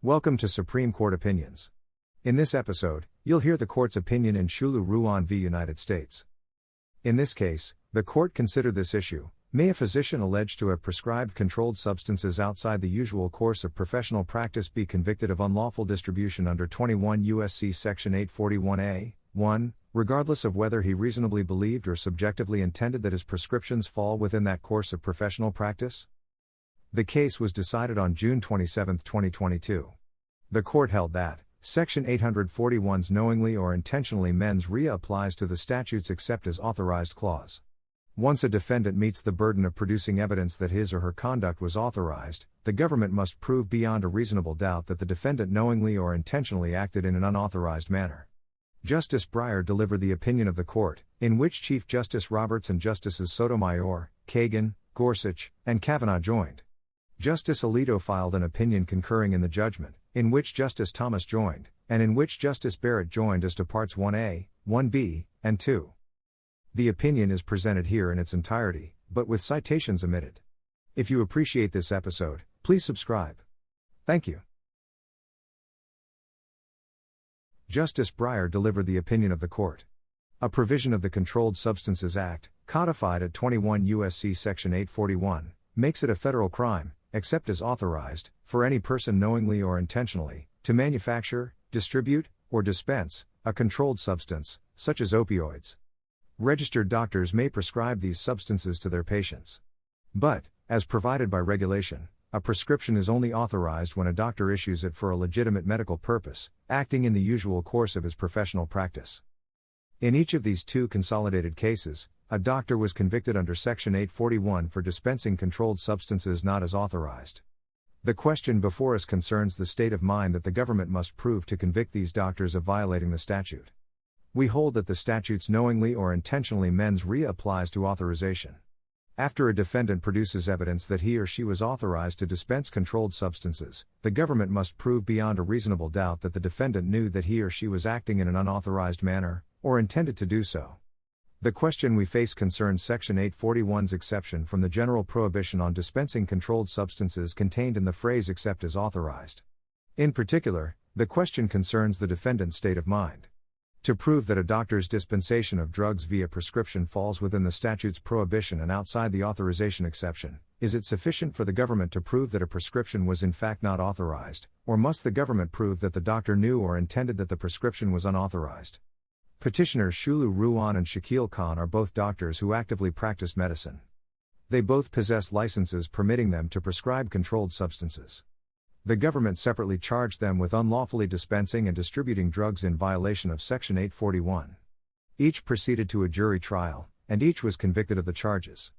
Welcome to Supreme Court Opinions. In this episode, you'll hear the court's opinion in Xiulu Ruan v. United States. In this case, the court considered this issue: may a physician alleged to have prescribed controlled substances outside the usual course of professional practice be convicted of unlawful distribution under 21 U.S.C. Section 841A, 1, regardless of whether he reasonably believed or subjectively intended that his prescriptions fall within that course of professional practice? The case was decided on June 27, 2022. The court held that Section 841's knowingly or intentionally mens rea applies to the statutes except as authorized clause. Once a defendant meets the burden of producing evidence that his or her conduct was authorized, the government must prove beyond a reasonable doubt that the defendant knowingly or intentionally acted in an unauthorized manner. Justice Breyer delivered the opinion of the court, in which Chief Justice Roberts and Justices Sotomayor, Kagan, Gorsuch, and Kavanaugh joined. Justice Alito filed an opinion concurring in the judgment, in which Justice Thomas joined, and in which Justice Barrett joined as to Parts 1A, 1B, and 2. The opinion is presented here in its entirety, but with citations omitted. If you appreciate this episode, please subscribe. Thank you. Justice Breyer delivered the opinion of the court. A provision of the Controlled Substances Act, codified at 21 U.S.C. Section 841, makes it a federal crime, except as authorized, for any person knowingly or intentionally, to manufacture, distribute, or dispense, a controlled substance, such as opioids. Registered doctors may prescribe these substances to their patients. But, as provided by regulation, a prescription is only authorized when a doctor issues it for a legitimate medical purpose, acting in the usual course of his professional practice. In each of these two consolidated cases, a doctor was convicted under Section 841 for dispensing controlled substances not as authorized. The question before us concerns the state of mind that the government must prove to convict these doctors of violating the statute. We hold that the statute's knowingly or intentionally mens rea applies to authorization. After a defendant produces evidence that he or she was authorized to dispense controlled substances, the government must prove beyond a reasonable doubt that the defendant knew that he or she was acting in an unauthorized manner, or intended to do so. The question we face concerns Section 841's exception from the general prohibition on dispensing controlled substances contained in the phrase except as authorized. In particular, the question concerns the defendant's state of mind. To prove that a doctor's dispensation of drugs via prescription falls within the statute's prohibition and outside the authorization exception, is it sufficient for the government to prove that a prescription was in fact not authorized, or must the government prove that the doctor knew or intended that the prescription was unauthorized? Petitioners Xiulu Ruan and Xiulu Khan are both doctors who actively practice medicine. They both possess licenses permitting them to prescribe controlled substances. The government separately charged them with unlawfully dispensing and distributing drugs in violation of Section 841. Each proceeded to a jury trial, and each was convicted of the charges.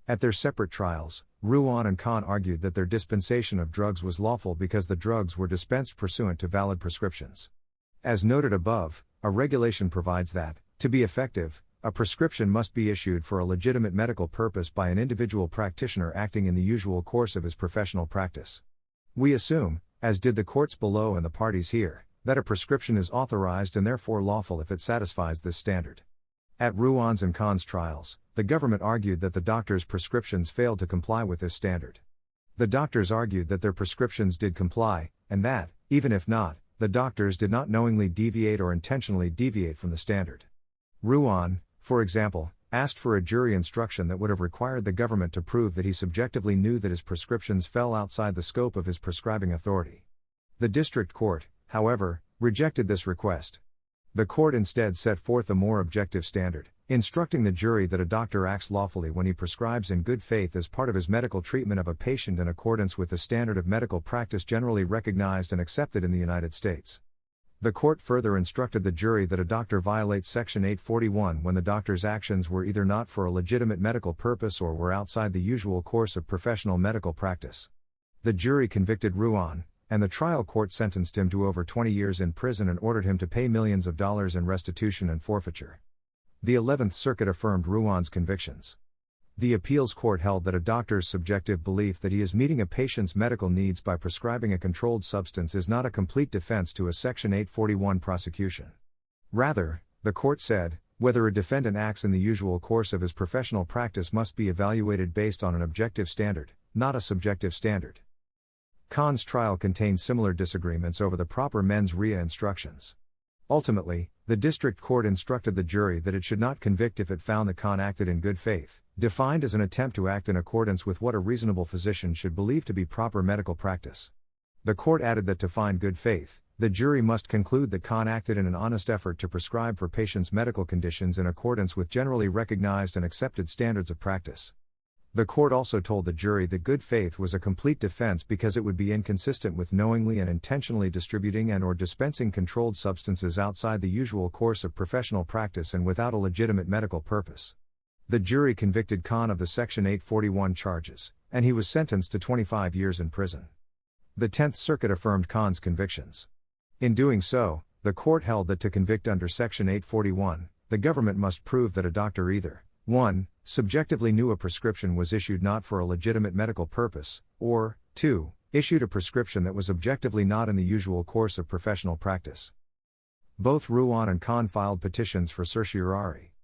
At their separate trials, Ruan and Khan argued that their dispensation of drugs was lawful because the drugs were dispensed pursuant to valid prescriptions. As noted above, a regulation provides that, to be effective, a prescription must be issued for a legitimate medical purpose by an individual practitioner acting in the usual course of his professional practice. We assume, as did the courts below and the parties here, that a prescription is authorized and therefore lawful if it satisfies this standard. At Ruan's and Khan's trials, the government argued that the doctors' prescriptions failed to comply with this standard. The doctors argued that their prescriptions did comply, and that, even if not, the doctors did not knowingly deviate or intentionally deviate from the standard. Ruan, for example, asked for a jury instruction that would have required the government to prove that he subjectively knew that his prescriptions fell outside the scope of his prescribing authority. The district court, however, rejected this request. The court instead set forth a more objective standard, instructing the jury that a doctor acts lawfully when he prescribes in good faith as part of his medical treatment of a patient in accordance with the standard of medical practice generally recognized and accepted in the United States. The court further instructed the jury that a doctor violates Section 841 when the doctor's actions were either not for a legitimate medical purpose or were outside the usual course of professional medical practice. The jury convicted Ruan, and the trial court sentenced him to over 20 years in prison and ordered him to pay millions of dollars in restitution and forfeiture. The 11th Circuit affirmed Ruan's convictions. The appeals court held that a doctor's subjective belief that he is meeting a patient's medical needs by prescribing a controlled substance is not a complete defense to a Section 841 prosecution. Rather, the court said, whether a defendant acts in the usual course of his professional practice must be evaluated based on an objective standard, not a subjective standard. Kahn's trial contained similar disagreements over the proper mens rea instructions. Ultimately, the district court instructed the jury that it should not convict if it found that Kahn acted in good faith, defined as an attempt to act in accordance with what a reasonable physician should believe to be proper medical practice. The court added that to find good faith, the jury must conclude that Kahn acted in an honest effort to prescribe for patients' medical conditions in accordance with generally recognized and accepted standards of practice. The court also told the jury that good faith was a complete defense because it would be inconsistent with knowingly and intentionally distributing and/or dispensing controlled substances outside the usual course of professional practice and without a legitimate medical purpose. The jury convicted Kahn of the Section 841 charges, and he was sentenced to 25 years in prison. The 10th Circuit affirmed Kahn's convictions. In doing so, the court held that to convict under Section 841, the government must prove that a doctor either 1. Subjectively knew a prescription was issued not for a legitimate medical purpose, or 2. Issued a prescription that was objectively not in the usual course of professional practice. Both Ruan and Kahn filed petitions for certiorari.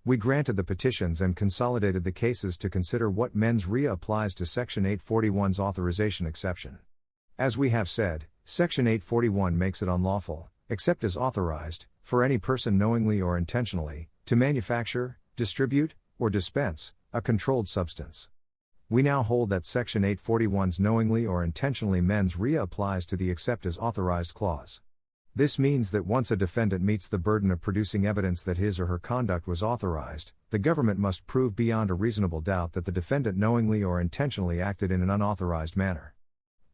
We granted the petitions and consolidated the cases to consider what mens rea applies to Section 841's authorization exception. As we have said, Section 841 makes it unlawful, except as authorized, for any person knowingly or intentionally, to manufacture, distribute, or dispense a controlled substance. We now hold that Section 841's knowingly or intentionally mens rea applies to the except as authorized clause. This means that once a defendant meets the burden of producing evidence that his or her conduct was authorized, the government must prove beyond a reasonable doubt that the defendant knowingly or intentionally acted in an unauthorized manner.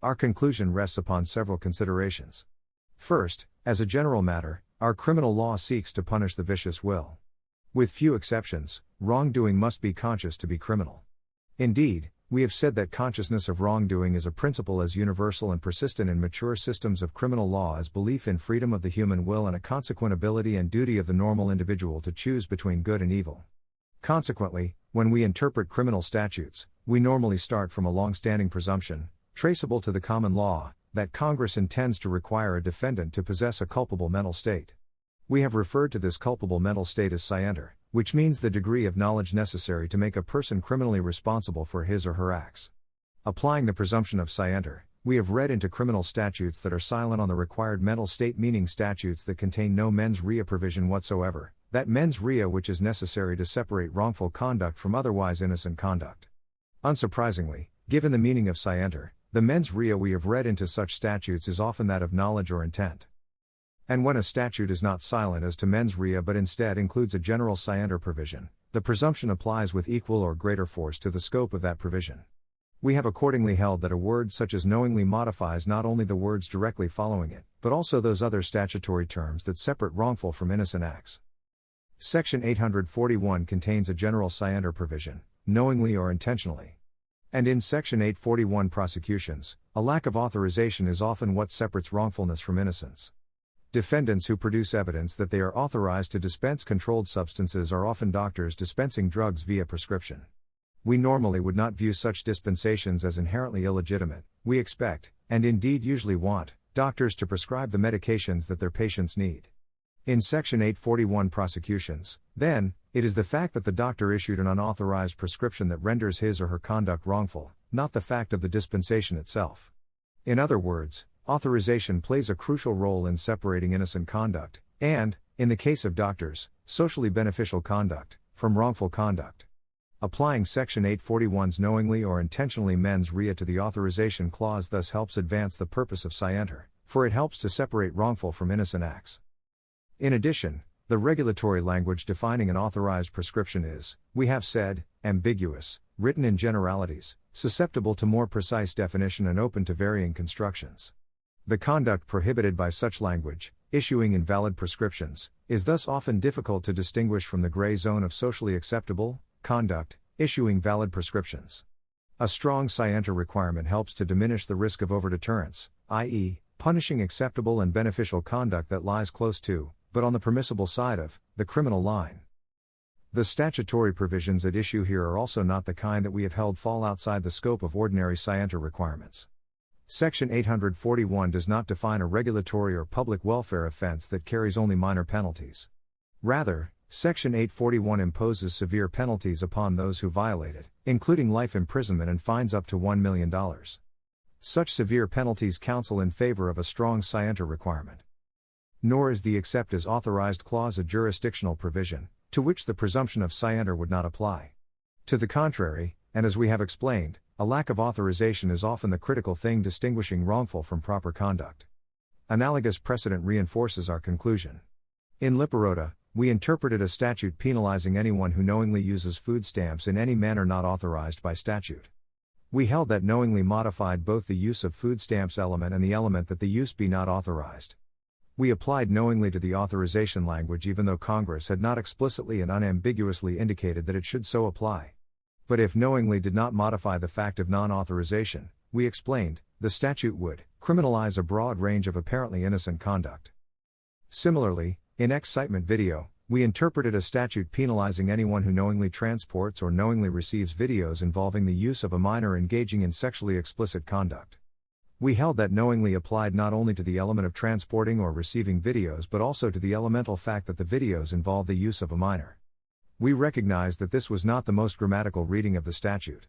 Our conclusion rests upon several considerations. First, as a general matter, our criminal law seeks to punish the vicious will. With few exceptions, wrongdoing must be conscious to be criminal. Indeed, we have said that consciousness of wrongdoing is a principle as universal and persistent in mature systems of criminal law as belief in freedom of the human will and a consequent ability and duty of the normal individual to choose between good and evil. Consequently, when we interpret criminal statutes, we normally start from a long-standing presumption, traceable to the common law, that Congress intends to require a defendant to possess a culpable mental state. We have referred to this culpable mental state as scienter, which means the degree of knowledge necessary to make a person criminally responsible for his or her acts. Applying the presumption of scienter, we have read into criminal statutes that are silent on the required mental state, meaning statutes that contain no mens rea provision whatsoever, that mens rea which is necessary to separate wrongful conduct from otherwise innocent conduct. Unsurprisingly, given the meaning of scienter, the mens rea we have read into such statutes is often that of knowledge or intent. And when a statute is not silent as to mens rea but instead includes a general scienter provision, the presumption applies with equal or greater force to the scope of that provision. We have accordingly held that a word such as knowingly modifies not only the words directly following it, but also those other statutory terms that separate wrongful from innocent acts. Section 841 contains a general scienter provision, knowingly or intentionally. And in Section 841 prosecutions, a lack of authorization is often what separates wrongfulness from innocence. Defendants who produce evidence that they are authorized to dispense controlled substances are often doctors dispensing drugs via prescription. We normally would not view such dispensations as inherently illegitimate. We expect, and indeed usually want, doctors to prescribe the medications that their patients need. In Section 841 prosecutions, then, it is the fact that the doctor issued an unauthorized prescription that renders his or her conduct wrongful, not the fact of the dispensation itself. In other words, authorization plays a crucial role in separating innocent conduct, and, in the case of doctors, socially beneficial conduct, from wrongful conduct. Applying Section 841's knowingly or intentionally mens rea to the authorization clause thus helps advance the purpose of scienter, for it helps to separate wrongful from innocent acts. In addition, the regulatory language defining an authorized prescription is, we have said, ambiguous, written in generalities, susceptible to more precise definition and open to varying constructions. The conduct prohibited by such language, issuing invalid prescriptions, is thus often difficult to distinguish from the gray zone of socially acceptable conduct, issuing valid prescriptions. A strong scienter requirement helps to diminish the risk of overdeterrence, i.e., punishing acceptable and beneficial conduct that lies close to, but on the permissible side of, the criminal line. The statutory provisions at issue here are also not the kind that we have held fall outside the scope of ordinary scienter requirements. Section 841 does not define a regulatory or public welfare offense that carries only minor penalties. Rather, Section 841 imposes severe penalties upon those who violate it, including life imprisonment and fines up to $1 million. Such severe penalties counsel in favor of a strong scienter requirement. Nor is the except as authorized clause a jurisdictional provision, to which the presumption of scienter would not apply. To the contrary, and as we have explained, a lack of authorization is often the critical thing distinguishing wrongful from proper conduct. Analogous precedent reinforces our conclusion. In Liparota, we interpreted a statute penalizing anyone who knowingly uses food stamps in any manner not authorized by statute. We held that knowingly modified both the use of food stamps element and the element that the use be not authorized. We applied knowingly to the authorization language even though Congress had not explicitly and unambiguously indicated that it should so apply. But if knowingly did not modify the fact of non-authorization, we explained, the statute would criminalize a broad range of apparently innocent conduct. Similarly, in excitement video, we interpreted a statute penalizing anyone who knowingly transports or knowingly receives videos involving the use of a minor engaging in sexually explicit conduct. We held that knowingly applied not only to the element of transporting or receiving videos but also to the elemental fact that the videos involve the use of a minor. We recognized that this was not the most grammatical reading of the statute.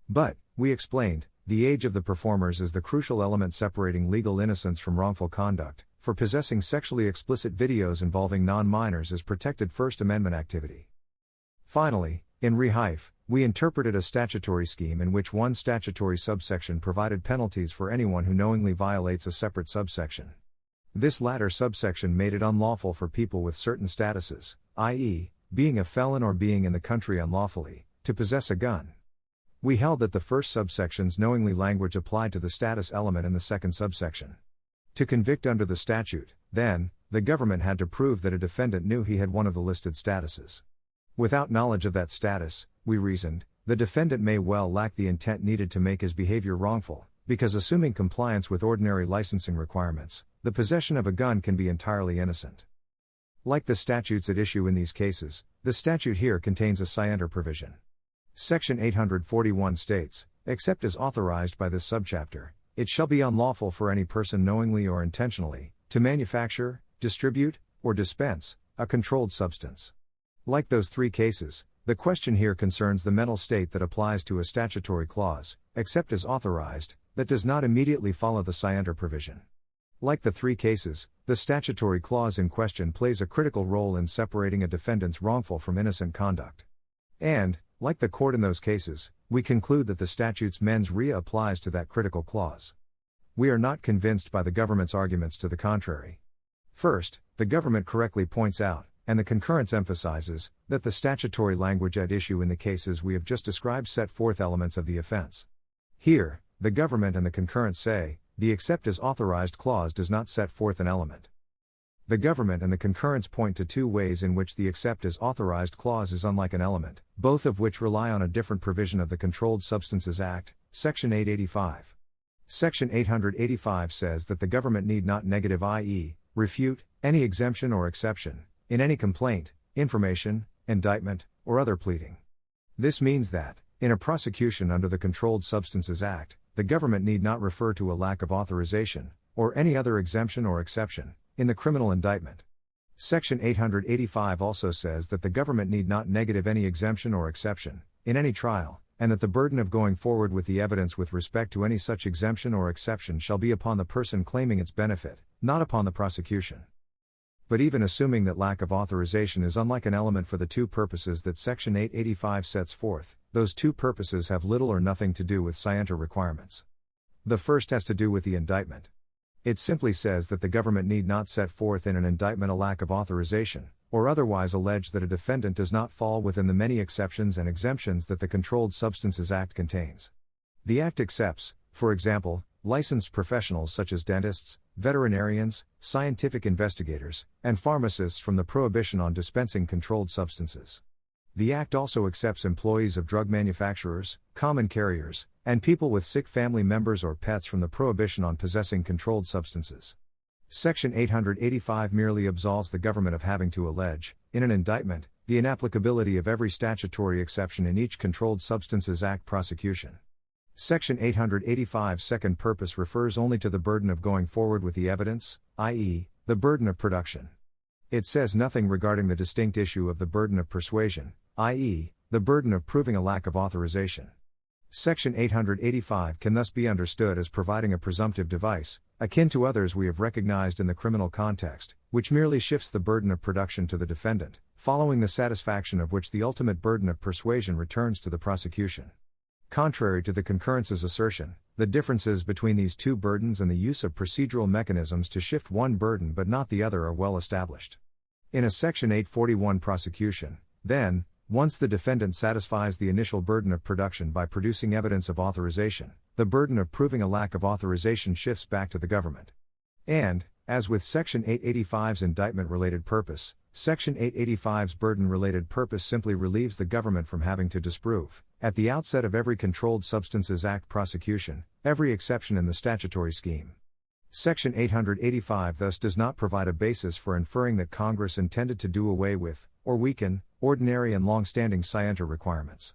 But, we explained, the age of the performers is the crucial element separating legal innocence from wrongful conduct, for possessing sexually explicit videos involving non-minors is protected First Amendment activity. Finally, in Rehaif, we interpreted a statutory scheme in which one statutory subsection provided penalties for anyone who knowingly violates a separate subsection. This latter subsection made it unlawful for people with certain statuses, i.e., being a felon or being in the country unlawfully, to possess a gun. We held that the first subsection's knowingly language applied to the status element in the second subsection. To convict under the statute, then, the government had to prove that a defendant knew he had one of the listed statuses. Without knowledge of that status, we reasoned, the defendant may well lack the intent needed to make his behavior wrongful, because assuming compliance with ordinary licensing requirements, the possession of a gun can be entirely innocent. Like the statutes at issue in these cases, the statute here contains a scienter provision. Section 841 states, except as authorized by this subchapter, it shall be unlawful for any person knowingly or intentionally, to manufacture, distribute, or dispense, a controlled substance. Like those three cases, the question here concerns the mental state that applies to a statutory clause, except as authorized, that does not immediately follow the scienter provision. Like the three cases, the statutory clause in question plays a critical role in separating a defendant's wrongful from innocent conduct. And, like the court in those cases, we conclude that the statute's mens rea applies to that critical clause. We are not convinced by the government's arguments to the contrary. First, the government correctly points out, and the concurrence emphasizes, that the statutory language at issue in the cases we have just described set forth elements of the offense. Here, the government and the concurrence say, the except as authorized clause does not set forth an element. The government and the concurrence point to two ways in which the except as authorized clause is unlike an element, both of which rely on a different provision of the Controlled Substances Act, Section 885. Section 885 says that the government need not negative i.e., refute, any exemption or exception, in any complaint, information, indictment, or other pleading. This means that, in a prosecution under the Controlled Substances Act, the government need not refer to a lack of authorization, or any other exemption or exception, in the criminal indictment. Section 885 also says that the government need not negative any exemption or exception, in any trial, and that the burden of going forward with the evidence with respect to any such exemption or exception shall be upon the person claiming its benefit, not upon the prosecution. But even assuming that lack of authorization is unlike an element for the two purposes that Section 885 sets forth, those two purposes have little or nothing to do with scienter requirements. The first has to do with the indictment. It simply says that the government need not set forth in an indictment a lack of authorization, or otherwise allege that a defendant does not fall within the many exceptions and exemptions that the Controlled Substances Act contains. The Act accepts, for example, licensed professionals such as dentists, veterinarians, scientific investigators, and pharmacists from the prohibition on dispensing controlled substances. The Act also accepts employees of drug manufacturers, common carriers, and people with sick family members or pets from the prohibition on possessing controlled substances. Section 885 merely absolves the government of having to allege, in an indictment, the inapplicability of every statutory exception in each Controlled Substances Act prosecution. Section 885's second purpose refers only to the burden of going forward with the evidence, i.e., the burden of production. It says nothing regarding the distinct issue of the burden of persuasion, i.e., the burden of proving a lack of authorization. Section 885 can thus be understood as providing a presumptive device, akin to others we have recognized in the criminal context, which merely shifts the burden of production to the defendant, following the satisfaction of which the ultimate burden of persuasion returns to the prosecution. Contrary to the concurrence's assertion, the differences between these two burdens and the use of procedural mechanisms to shift one burden but not the other are well established. In a Section 841 prosecution, then, once the defendant satisfies the initial burden of production by producing evidence of authorization, the burden of proving a lack of authorization shifts back to the government. And, as with Section 885's indictment-related purpose, Section 885's burden-related purpose simply relieves the government from having to disprove, at the outset of every Controlled Substances Act prosecution, every exception in the statutory scheme. Section 885 thus does not provide a basis for inferring that Congress intended to do away with, or weaken, ordinary and long-standing scienter requirements.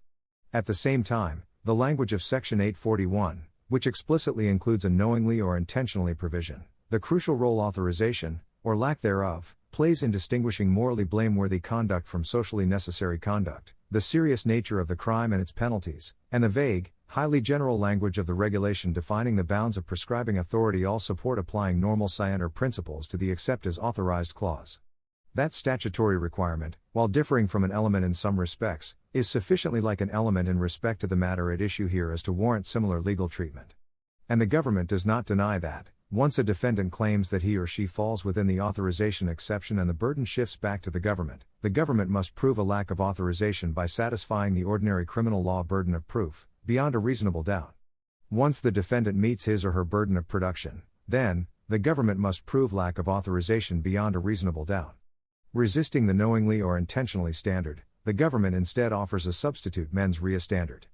At the same time, the language of Section 841, which explicitly includes a knowingly or intentionally provision, the crucial role authorization, or lack thereof, plays in distinguishing morally blameworthy conduct from socially necessary conduct, the serious nature of the crime and its penalties, and the vague, highly general language of the regulation defining the bounds of prescribing authority all support applying normal scienter principles to the except as authorized clause. That statutory requirement, while differing from an element in some respects, is sufficiently like an element in respect to the matter at issue here as to warrant similar legal treatment. And the government does not deny that, once a defendant claims that he or she falls within the authorization exception and the burden shifts back to the government must prove a lack of authorization by satisfying the ordinary criminal law burden of proof, beyond a reasonable doubt. Once the defendant meets his or her burden of production, then, the government must prove lack of authorization beyond a reasonable doubt. Resisting the knowingly or intentionally standard, the government instead offers a substitute mens rea standard.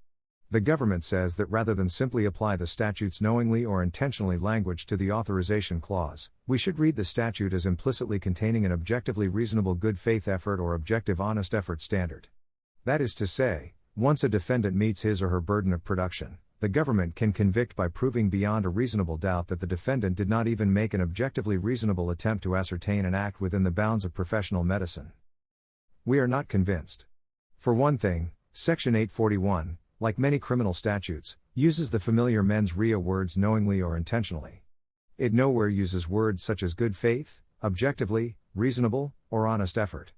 The government says that rather than simply apply the statute's knowingly or intentionally language to the authorization clause, we should read the statute as implicitly containing an objectively reasonable good faith effort or objective honest effort standard. That is to say, once a defendant meets his or her burden of production, the government can convict by proving beyond a reasonable doubt that the defendant did not even make an objectively reasonable attempt to ascertain and act within the bounds of professional medicine. We are not convinced. For one thing, Section 841, like many criminal statutes, uses the familiar mens rea words knowingly or intentionally. It nowhere uses words such as good faith, objectively, reasonable, or honest effort.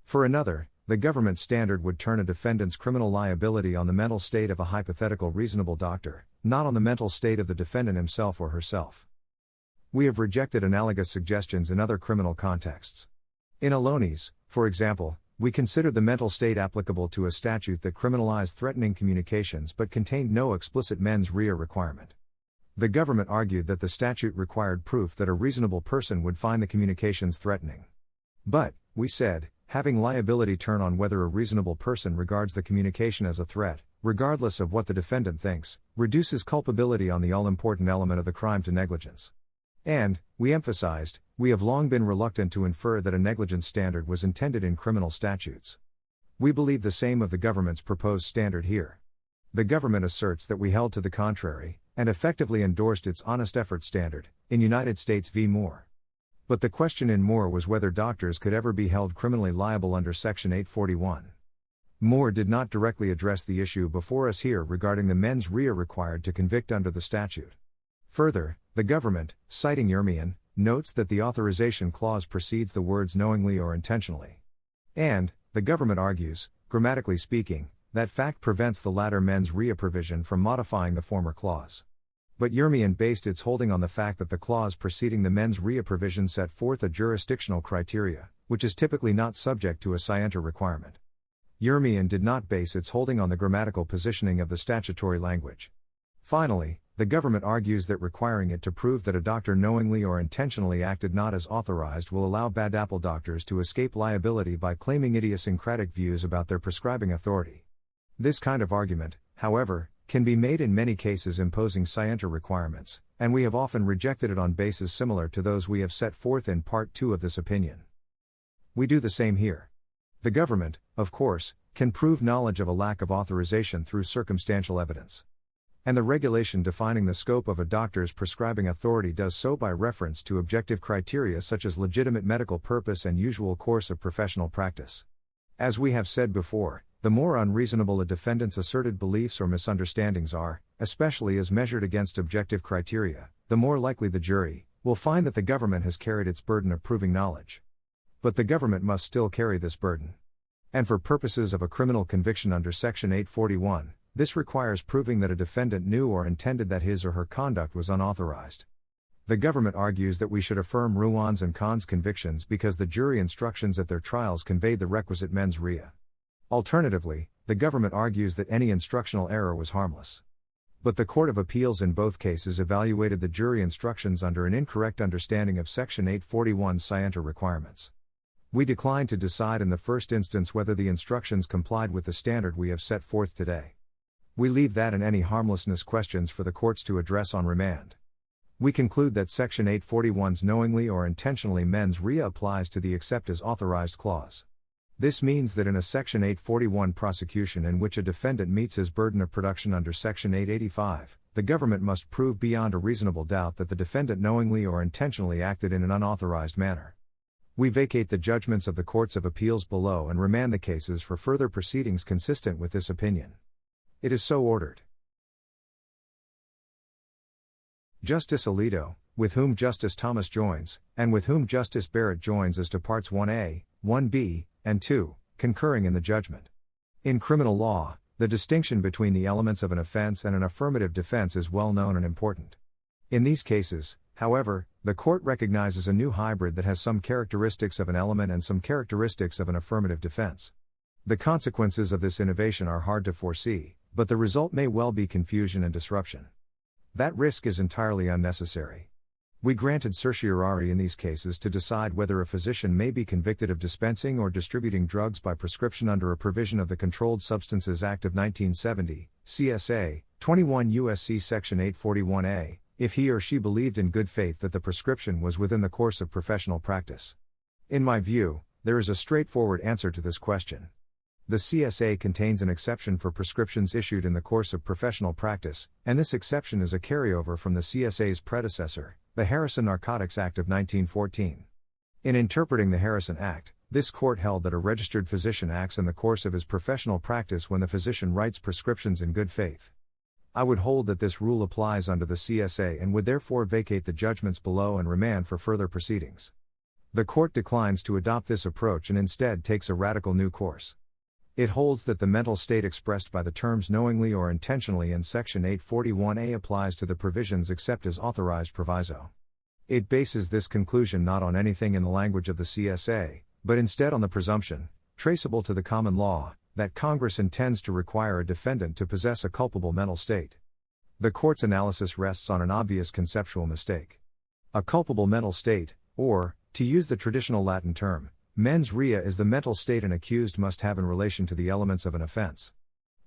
For another, the government standard would turn a defendant's criminal liability on the mental state of a hypothetical reasonable doctor, not on the mental state of the defendant himself or herself. We have rejected analogous suggestions in other criminal contexts. In Aloni's, for example, we considered the mental state applicable to a statute that criminalized threatening communications but contained no explicit mens rea requirement. The government argued that the statute required proof that a reasonable person would find the communications threatening. But, we said, having liability turn on whether a reasonable person regards the communication as a threat, regardless of what the defendant thinks, reduces culpability on the all-important element of the crime to negligence. And, we emphasized, we have long been reluctant to infer that a negligence standard was intended in criminal statutes. We believe the same of the government's proposed standard here. The government asserts that we held to the contrary, and effectively endorsed its honest effort standard, in United States v. Moore. But the question in Moore was whether doctors could ever be held criminally liable under Section 841. Moore did not directly address the issue before us here regarding the mens rea required to convict under the statute. Further, the government, citing Yermian, notes that the authorization clause precedes the words knowingly or intentionally. And, the government argues, grammatically speaking, that fact prevents the latter mens rea provision from modifying the former clause. But Yermian based its holding on the fact that the clause preceding the mens rea provision set forth a jurisdictional criteria, which is typically not subject to a scienter requirement. Yermian did not base its holding on the grammatical positioning of the statutory language. Finally, the government argues that requiring it to prove that a doctor knowingly or intentionally acted not as authorized will allow bad apple doctors to escape liability by claiming idiosyncratic views about their prescribing authority. This kind of argument, however, can be made in many cases imposing scienter requirements, and we have often rejected it on bases similar to those we have set forth in Part 2 of this opinion. We do the same here. The government, of course, can prove knowledge of a lack of authorization through circumstantial evidence. And the regulation defining the scope of a doctor's prescribing authority does so by reference to objective criteria such as legitimate medical purpose and usual course of professional practice. As we have said before, the more unreasonable a defendant's asserted beliefs or misunderstandings are, especially as measured against objective criteria, the more likely the jury will find that the government has carried its burden of proving knowledge. But the government must still carry this burden. And for purposes of a criminal conviction under Section 841, this requires proving that a defendant knew or intended that his or her conduct was unauthorized. The government argues that we should affirm Ruan's and Kahn's convictions because the jury instructions at their trials conveyed the requisite mens rea. Alternatively, the government argues that any instructional error was harmless. But the Court of Appeals in both cases evaluated the jury instructions under an incorrect understanding of Section 841's scienter requirements. We declined to decide in the first instance whether the instructions complied with the standard we have set forth today. We leave that and any harmlessness questions for the courts to address on remand. We conclude that Section 841's knowingly or intentionally mens rea applies to the except as authorized clause. This means that in a Section 841 prosecution in which a defendant meets his burden of production under Section 885, the government must prove beyond a reasonable doubt that the defendant knowingly or intentionally acted in an unauthorized manner. We vacate the judgments of the Courts of Appeals below and remand the cases for further proceedings consistent with this opinion. It is so ordered. Justice Alito, with whom Justice Thomas joins, and with whom Justice Barrett joins as to Parts 1A, 1B, and 2, concurring in the judgment. In criminal law, the distinction between the elements of an offense and an affirmative defense is well known and important. In these cases, however, the court recognizes a new hybrid that has some characteristics of an element and some characteristics of an affirmative defense. The consequences of this innovation are hard to foresee, but the result may well be confusion and disruption. That risk is entirely unnecessary. We granted certiorari in these cases to decide whether a physician may be convicted of dispensing or distributing drugs by prescription under a provision of the Controlled Substances Act of 1970, CSA, 21 U.S.C. Section 841A, if he or she believed in good faith that the prescription was within the course of professional practice. In my view, there is a straightforward answer to this question. The CSA contains an exception for prescriptions issued in the course of professional practice, and this exception is a carryover from the CSA's predecessor, the Harrison Narcotics Act of 1914. In interpreting the Harrison Act, this court held that a registered physician acts in the course of his professional practice when the physician writes prescriptions in good faith. I would hold that this rule applies under the CSA and would therefore vacate the judgments below and remand for further proceedings. The court declines to adopt this approach and instead takes a radical new course. It holds that the mental state expressed by the terms knowingly or intentionally in Section 841A applies to the provisions except as authorized proviso. It bases this conclusion not on anything in the language of the CSA, but instead on the presumption, traceable to the common law, that Congress intends to require a defendant to possess a culpable mental state. The court's analysis rests on an obvious conceptual mistake. A culpable mental state, or, to use the traditional Latin term, mens rea, is the mental state an accused must have in relation to the elements of an offense.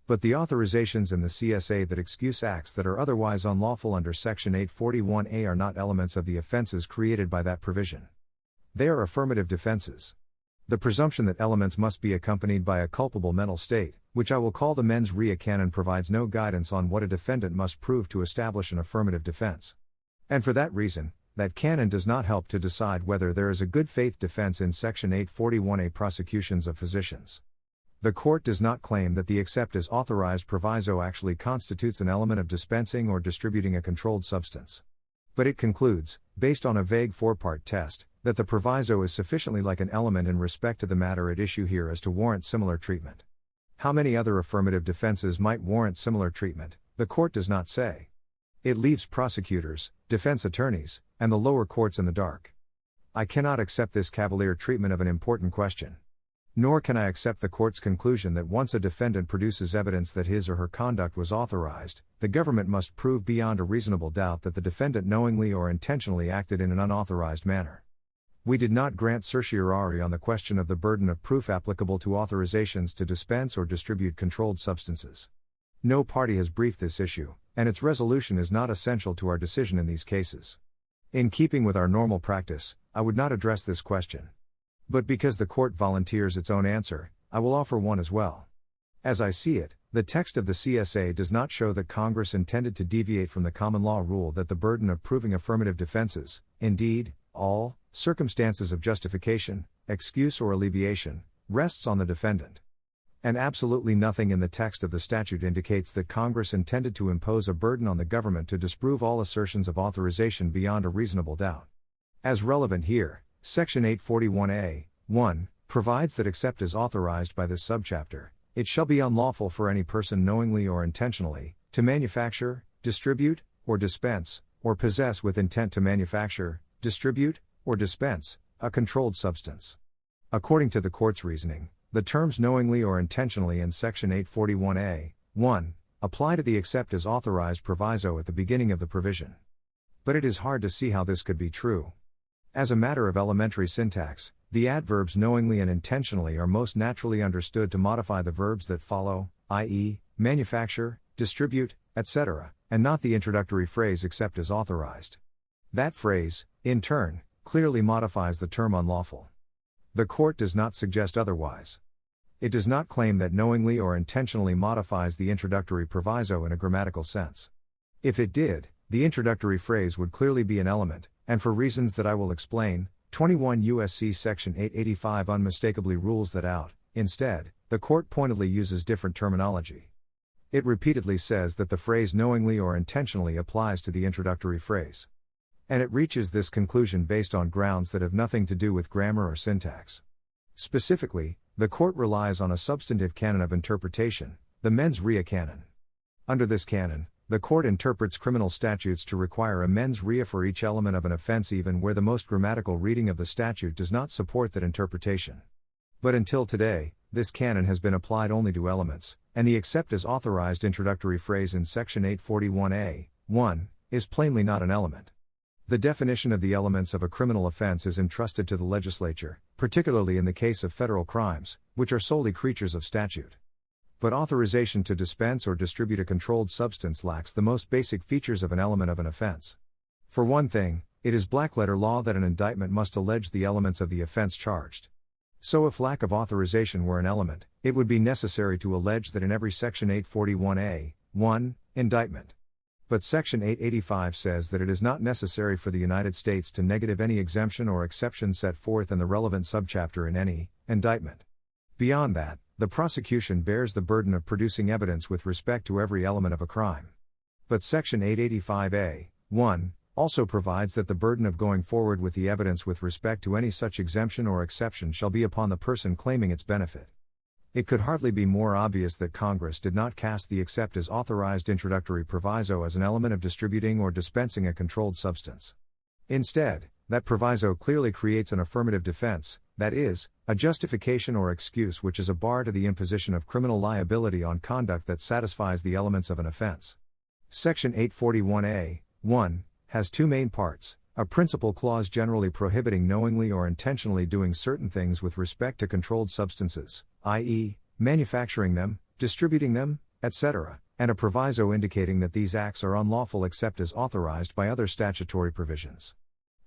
But the authorizations in the CSA that excuse acts that are otherwise unlawful under Section 841A are not elements of the offenses created by that provision. They are affirmative defenses. The presumption that elements must be accompanied by a culpable mental state, which I will call the mens rea canon, provides no guidance on what a defendant must prove to establish an affirmative defense. And for that reason, that canon does not help to decide whether there is a good faith defense in Section 841A prosecutions of physicians. The court does not claim that the except as authorized proviso actually constitutes an element of dispensing or distributing a controlled substance. But it concludes, based on a vague four-part test, that the proviso is sufficiently like an element in respect to the matter at issue here as to warrant similar treatment. How many other affirmative defenses might warrant similar treatment, the court does not say. It leaves prosecutors, defense attorneys, and the lower courts in the dark. I cannot accept this cavalier treatment of an important question. Nor can I accept the court's conclusion that once a defendant produces evidence that his or her conduct was authorized, the government must prove beyond a reasonable doubt that the defendant knowingly or intentionally acted in an unauthorized manner. We did not grant certiorari on the question of the burden of proof applicable to authorizations to dispense or distribute controlled substances. No party has briefed this issue, and its resolution is not essential to our decision in these cases. In keeping with our normal practice, I would not address this question. But because the court volunteers its own answer, I will offer one as well. As I see it, the text of the CSA does not show that Congress intended to deviate from the common law rule that the burden of proving affirmative defenses, indeed, all circumstances of justification, excuse or alleviation, rests on the defendant. And absolutely nothing in the text of the statute indicates that Congress intended to impose a burden on the government to disprove all assertions of authorization beyond a reasonable doubt. As relevant here, Section 841a, 1, provides that except as authorized by this subchapter, it shall be unlawful for any person knowingly or intentionally, to manufacture, distribute, or dispense, or possess with intent to manufacture, distribute, or dispense, a controlled substance. According to the court's reasoning, the terms knowingly or intentionally in Section 841a, 1, apply to the except as authorized proviso at the beginning of the provision. But it is hard to see how this could be true. As a matter of elementary syntax, the adverbs knowingly and intentionally are most naturally understood to modify the verbs that follow, i.e., manufacture, distribute, etc., and not the introductory phrase except as authorized. That phrase, in turn, clearly modifies the term unlawful. The court does not suggest otherwise. It does not claim that knowingly or intentionally modifies the introductory proviso in a grammatical sense. If it did, the introductory phrase would clearly be an element, and for reasons that I will explain, 21 U.S.C. Section 885 unmistakably rules that out. Instead, the court pointedly uses different terminology. It repeatedly says that the phrase knowingly or intentionally applies to the introductory phrase. And it reaches this conclusion based on grounds that have nothing to do with grammar or syntax. Specifically, the court relies on a substantive canon of interpretation, the mens rea canon. Under this canon, the court interprets criminal statutes to require a mens rea for each element of an offense even where the most grammatical reading of the statute does not support that interpretation. But until today, this canon has been applied only to elements, and the except as authorized introductory phrase in Section 841a, 1, is plainly not an element. The definition of the elements of a criminal offense is entrusted to the legislature, particularly in the case of federal crimes, which are solely creatures of statute. But authorization to dispense or distribute a controlled substance lacks the most basic features of an element of an offense. For one thing, it is black-letter law that an indictment must allege the elements of the offense charged. So if lack of authorization were an element, it would be necessary to allege that in every Section 841a, 1, indictment. But Section 885 says that it is not necessary for the United States to negative any exemption or exception set forth in the relevant subchapter in any indictment. Beyond that, the prosecution bears the burden of producing evidence with respect to every element of a crime. But Section 885a, 1, also provides that the burden of going forward with the evidence with respect to any such exemption or exception shall be upon the person claiming its benefit. It could hardly be more obvious that Congress did not cast the except as authorized introductory proviso as an element of distributing or dispensing a controlled substance. Instead, that proviso clearly creates an affirmative defense, that is, a justification or excuse which is a bar to the imposition of criminal liability on conduct that satisfies the elements of an offense. Section 841a, 1, has two main parts: a principal clause generally prohibiting knowingly or intentionally doing certain things with respect to controlled substances, i.e., manufacturing them, distributing them, etc., and a proviso indicating that these acts are unlawful except as authorized by other statutory provisions.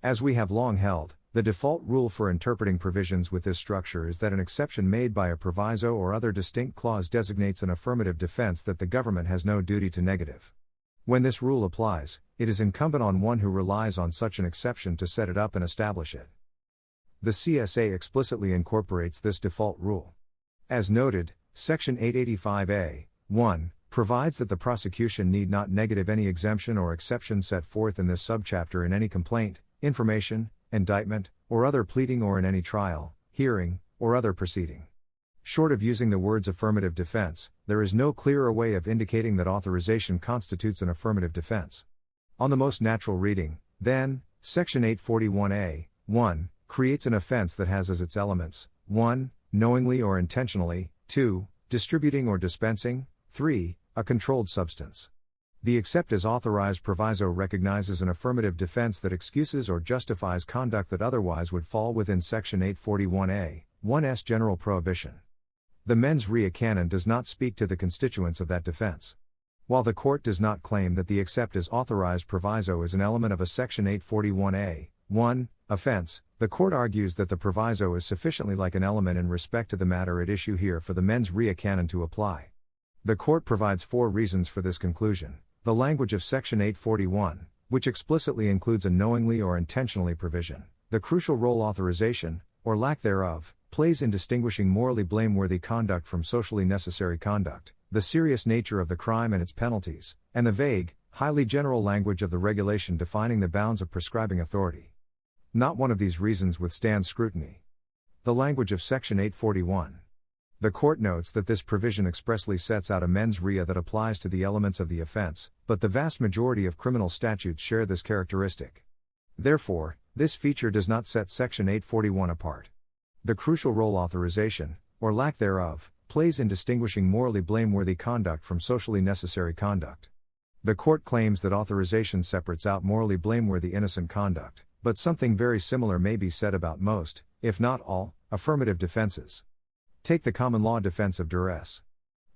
As we have long held, the default rule for interpreting provisions with this structure is that an exception made by a proviso or other distinct clause designates an affirmative defense that the government has no duty to negative. When this rule applies, it is incumbent on one who relies on such an exception to set it up and establish it. The CSA explicitly incorporates this default rule. As noted, Section 885a, 1, provides that the prosecution need not negative any exemption or exception set forth in this subchapter in any complaint, information, indictment, or other pleading or in any trial, hearing, or other proceeding. Short of using the words affirmative defense, there is no clearer way of indicating that authorization constitutes an affirmative defense. On the most natural reading, then, Section 841a, 1, creates an offense that has as its elements, 1, knowingly or intentionally, 2, distributing or dispensing, 3, a controlled substance. The except as authorized proviso recognizes an affirmative defense that excuses or justifies conduct that otherwise would fall within Section 841a, 1's general prohibition. The mens rea canon does not speak to the constituents of that defense. While the court does not claim that the except as authorized proviso is an element of a Section 841a, 1, offense, the court argues that the proviso is sufficiently like an element in respect to the matter at issue here for the mens rea canon to apply. The court provides 4 reasons for this conclusion: the language of Section 841, which explicitly includes a knowingly or intentionally provision; the crucial role authorization, or lack thereof, plays in distinguishing morally blameworthy conduct from socially necessary conduct, the serious nature of the crime and its penalties, and the vague, highly general language of the regulation defining the bounds of prescribing authority. Not one of these reasons withstands scrutiny. The language of Section 841. The Court notes that this provision expressly sets out a mens rea that applies to the elements of the offense, but the vast majority of criminal statutes share this characteristic. Therefore, this feature does not set Section 841 apart. The crucial role authorization, or lack thereof, plays in distinguishing morally blameworthy conduct from socially necessary conduct. The Court claims that authorization separates out morally blameworthy innocent conduct, but something very similar may be said about most, if not all, affirmative defenses. Take the common law defense of duress.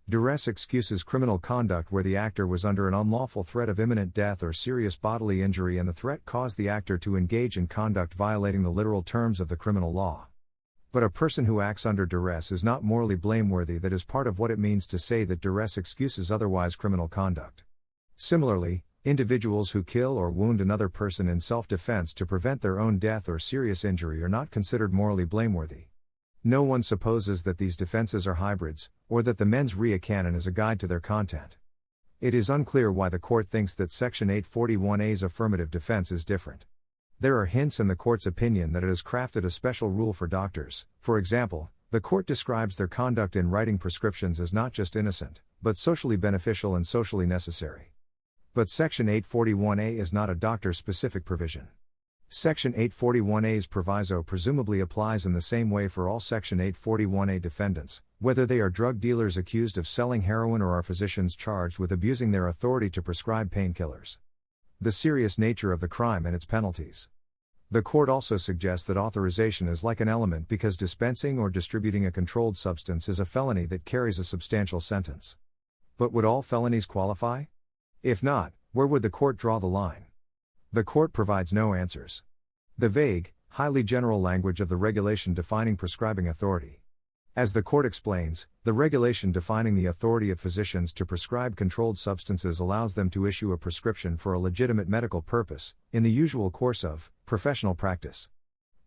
Duress excuses criminal conduct where the actor was under an unlawful threat of imminent death or serious bodily injury and the threat caused the actor to engage in conduct violating the literal terms of the criminal law. But a person who acts under duress is not morally blameworthy. That is part of what it means to say that duress excuses otherwise criminal conduct. Similarly, individuals who kill or wound another person in self-defense to prevent their own death or serious injury are not considered morally blameworthy. No one supposes that these defenses are hybrids, or that the mens rea canon is a guide to their content. It is unclear why the Court thinks that Section 841A's affirmative defense is different. There are hints in the Court's opinion that it has crafted a special rule for doctors. For example, the Court describes their conduct in writing prescriptions as not just innocent, but socially beneficial and socially necessary. But Section 841A is not a doctor-specific provision. Section 841A's proviso presumably applies in the same way for all Section 841A defendants, whether they are drug dealers accused of selling heroin or are physicians charged with abusing their authority to prescribe painkillers. The serious nature of the crime and its penalties. The Court also suggests that authorization is like an element because dispensing or distributing a controlled substance is a felony that carries a substantial sentence. But would all felonies qualify? If not, where would the Court draw the line? The Court provides no answers. The vague, highly general language of the regulation defining prescribing authority. As the Court explains, the regulation defining the authority of physicians to prescribe controlled substances allows them to issue a prescription for a legitimate medical purpose, in the usual course of professional practice.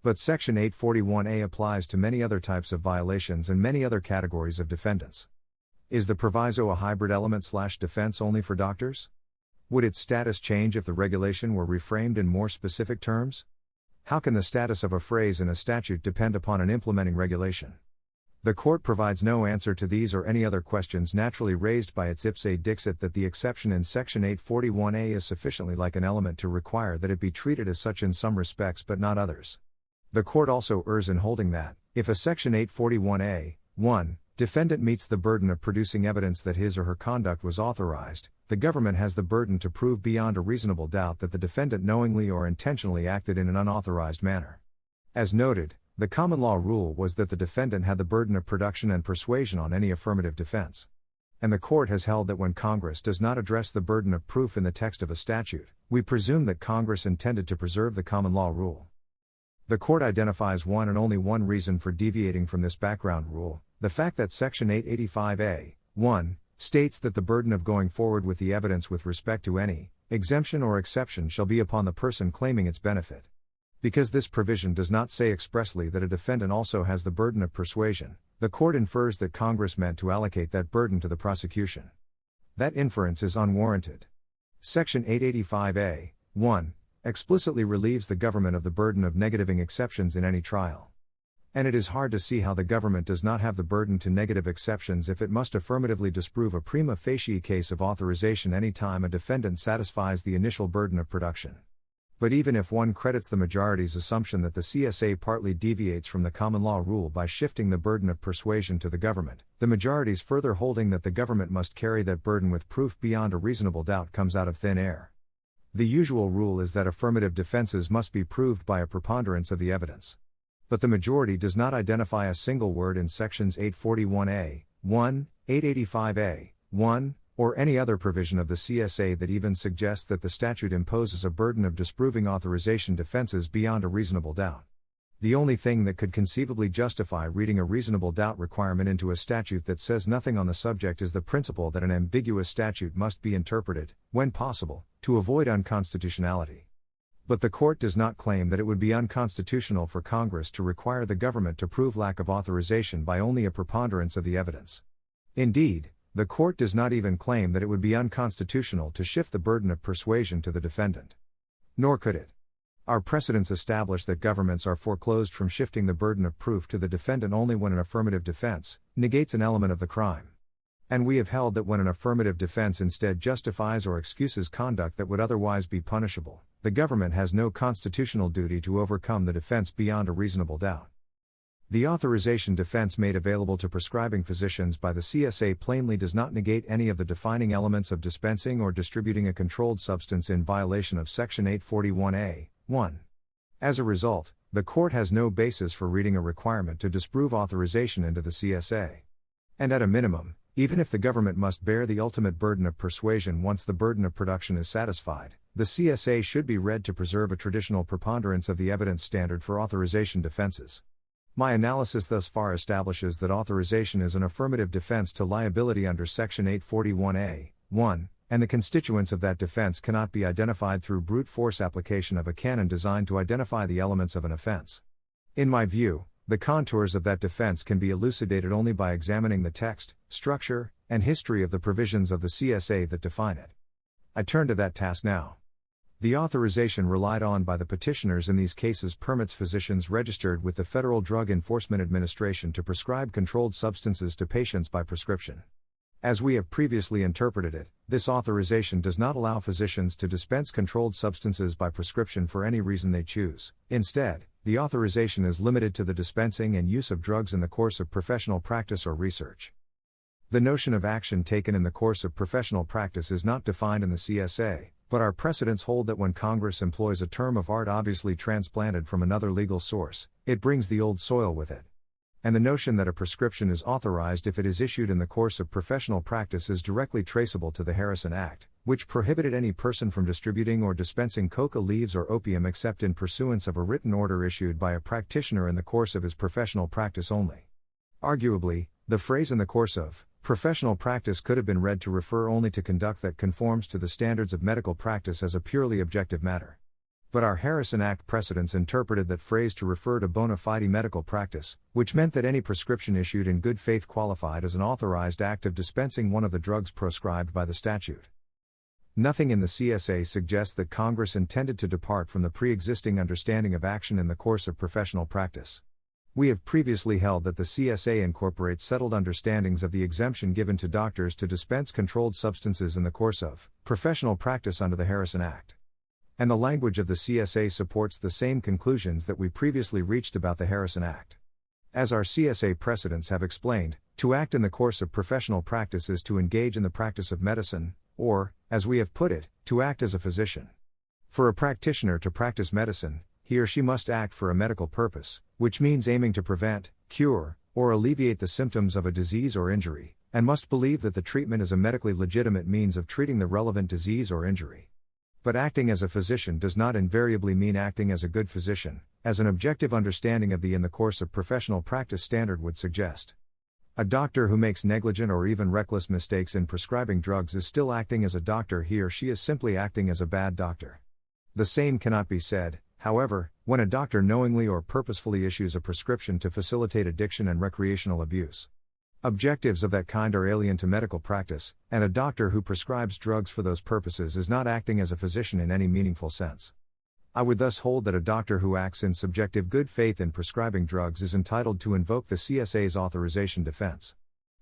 But Section 841A applies to many other types of violations and many other categories of defendants. Is the proviso a hybrid element/defense only for doctors? Would its status change if the regulation were reframed in more specific terms? How can the status of a phrase in a statute depend upon an implementing regulation? The Court provides no answer to these or any other questions naturally raised by its ipse dixit that the exception in Section 841A is sufficiently like an element to require that it be treated as such in some respects but not others. The Court also errs in holding that, if a Section 841A, 1, defendant meets the burden of producing evidence that his or her conduct was authorized, the government has the burden to prove beyond a reasonable doubt that the defendant knowingly or intentionally acted in an unauthorized manner. As noted, the common law rule was that the defendant had the burden of production and persuasion on any affirmative defense. And the Court has held that when Congress does not address the burden of proof in the text of a statute, we presume that Congress intended to preserve the common law rule. The Court identifies one and only one reason for deviating from this background rule: the fact that Section 885A, 1, states that the burden of going forward with the evidence with respect to any exemption or exception shall be upon the person claiming its benefit. Because this provision does not say expressly that a defendant also has the burden of persuasion, the Court infers that Congress meant to allocate that burden to the prosecution. That inference is unwarranted. Section 885A, 1, explicitly relieves the government of the burden of negativing exceptions in any trial. And it is hard to see how the government does not have the burden to negative exceptions if it must affirmatively disprove a prima facie case of authorization any time a defendant satisfies the initial burden of production. But even if one credits the majority's assumption that the CSA partly deviates from the common law rule by shifting the burden of persuasion to the government, the majority's further holding that the government must carry that burden with proof beyond a reasonable doubt comes out of thin air. The usual rule is that affirmative defenses must be proved by a preponderance of the evidence. But the majority does not identify a single word in Sections 841A, 1, 885A, 1, or any other provision of the CSA that even suggests that the statute imposes a burden of disproving authorization defenses beyond a reasonable doubt. The only thing that could conceivably justify reading a reasonable doubt requirement into a statute that says nothing on the subject is the principle that an ambiguous statute must be interpreted, when possible, to avoid unconstitutionality. But the court does not claim that it would be unconstitutional for Congress to require the government to prove lack of authorization by only a preponderance of the evidence. Indeed, the court does not even claim that it would be unconstitutional to shift the burden of persuasion to the defendant. Nor could it. Our precedents establish that governments are foreclosed from shifting the burden of proof to the defendant only when an affirmative defense negates an element of the crime. And we have held that when an affirmative defense instead justifies or excuses conduct that would otherwise be punishable, the government has no constitutional duty to overcome the defense beyond a reasonable doubt. The authorization defense made available to prescribing physicians by the CSA plainly does not negate any of the defining elements of dispensing or distributing a controlled substance in violation of Section 841A, 1. As a result, the court has no basis for reading a requirement to disprove authorization into the CSA. And at a minimum, even if the government must bear the ultimate burden of persuasion once the burden of production is satisfied, the CSA should be read to preserve a traditional preponderance of the evidence standard for authorization defenses. My analysis thus far establishes that authorization is an affirmative defense to liability under Section 841A, 1, and the constituents of that defense cannot be identified through brute force application of a canon designed to identify the elements of an offense. In my view, the contours of that defense can be elucidated only by examining the text, structure, and history of the provisions of the CSA that define it. I turn to that task now. The authorization relied on by the petitioners in these cases permits physicians registered with the Federal Drug Enforcement Administration to prescribe controlled substances to patients by prescription. As we have previously interpreted it, this authorization does not allow physicians to dispense controlled substances by prescription for any reason they choose. Instead, the authorization is limited to the dispensing and use of drugs in the course of professional practice or research. The notion of action taken in the course of professional practice is not defined in the CSA, but our precedents hold that when Congress employs a term of art obviously transplanted from another legal source, it brings the old soil with it. And the notion that a prescription is authorized if it is issued in the course of professional practice is directly traceable to the Harrison Act, which prohibited any person from distributing or dispensing coca leaves or opium except in pursuance of a written order issued by a practitioner in the course of his professional practice only. Arguably, the phrase "in the course of" professional practice could have been read to refer only to conduct that conforms to the standards of medical practice as a purely objective matter. But our Harrison Act precedents interpreted that phrase to refer to bona fide medical practice, which meant that any prescription issued in good faith qualified as an authorized act of dispensing one of the drugs proscribed by the statute. Nothing in the CSA suggests that Congress intended to depart from the pre-existing understanding of action in the course of professional practice. We have previously held that the CSA incorporates settled understandings of the exemption given to doctors to dispense controlled substances in the course of professional practice under the Harrison Act. And the language of the CSA supports the same conclusions that we previously reached about the Harrison Act. As our CSA precedents have explained, to act in the course of professional practice is to engage in the practice of medicine, or, as we have put it, to act as a physician. For a practitioner to practice medicine, he or she must act for a medical purpose, which means aiming to prevent, cure, or alleviate the symptoms of a disease or injury, and must believe that the treatment is a medically legitimate means of treating the relevant disease or injury. But acting as a physician does not invariably mean acting as a good physician, as an objective understanding of the in the course of professional practice standard would suggest. A doctor who makes negligent or even reckless mistakes in prescribing drugs is still acting as a doctor. He or she is simply acting as a bad doctor. The same cannot be said, however, when a doctor knowingly or purposefully issues a prescription to facilitate addiction and recreational abuse. Objectives of that kind are alien to medical practice, and a doctor who prescribes drugs for those purposes is not acting as a physician in any meaningful sense. I would thus hold that a doctor who acts in subjective good faith in prescribing drugs is entitled to invoke the CSA's authorization defense.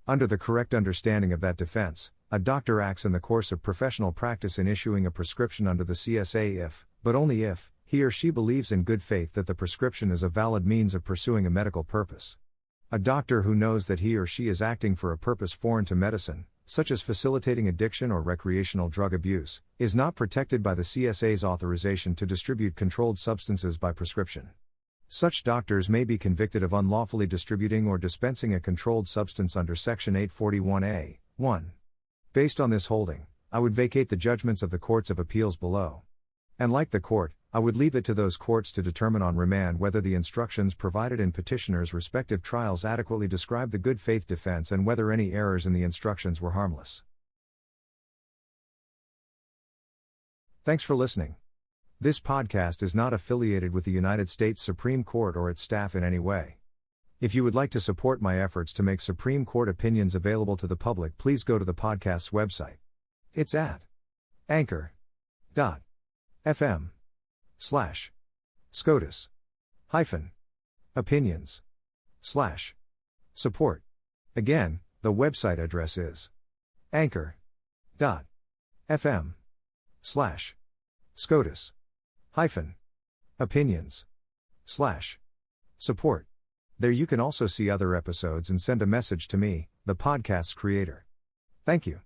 Under the correct understanding of that defense, a doctor acts in the course of professional practice in issuing a prescription under the CSA if, but only if, he or she believes in good faith that the prescription is a valid means of pursuing a medical purpose. A doctor who knows that he or she is acting for a purpose foreign to medicine, such as facilitating addiction or recreational drug abuse, is not protected by the CSA's authorization to distribute controlled substances by prescription. Such doctors may be convicted of unlawfully distributing or dispensing a controlled substance under Section 841A, 1. Based on this holding, I would vacate the judgments of the courts of appeals below. And like the court, I would leave it to those courts to determine on remand whether the instructions provided in petitioners' respective trials adequately describe the good faith defense and whether any errors in the instructions were harmless. Thanks for listening. This podcast is not affiliated with the United States Supreme Court or its staff in any way. If you would like to support my efforts to make Supreme Court opinions available to the public, please go to the podcast's website. It's at anchor.fm/SCOTUS-opinions/support. Again, the website address is anchor.fm/SCOTUS-opinions/support. There you can also see other episodes and send a message to me, the podcast's creator. Thank you.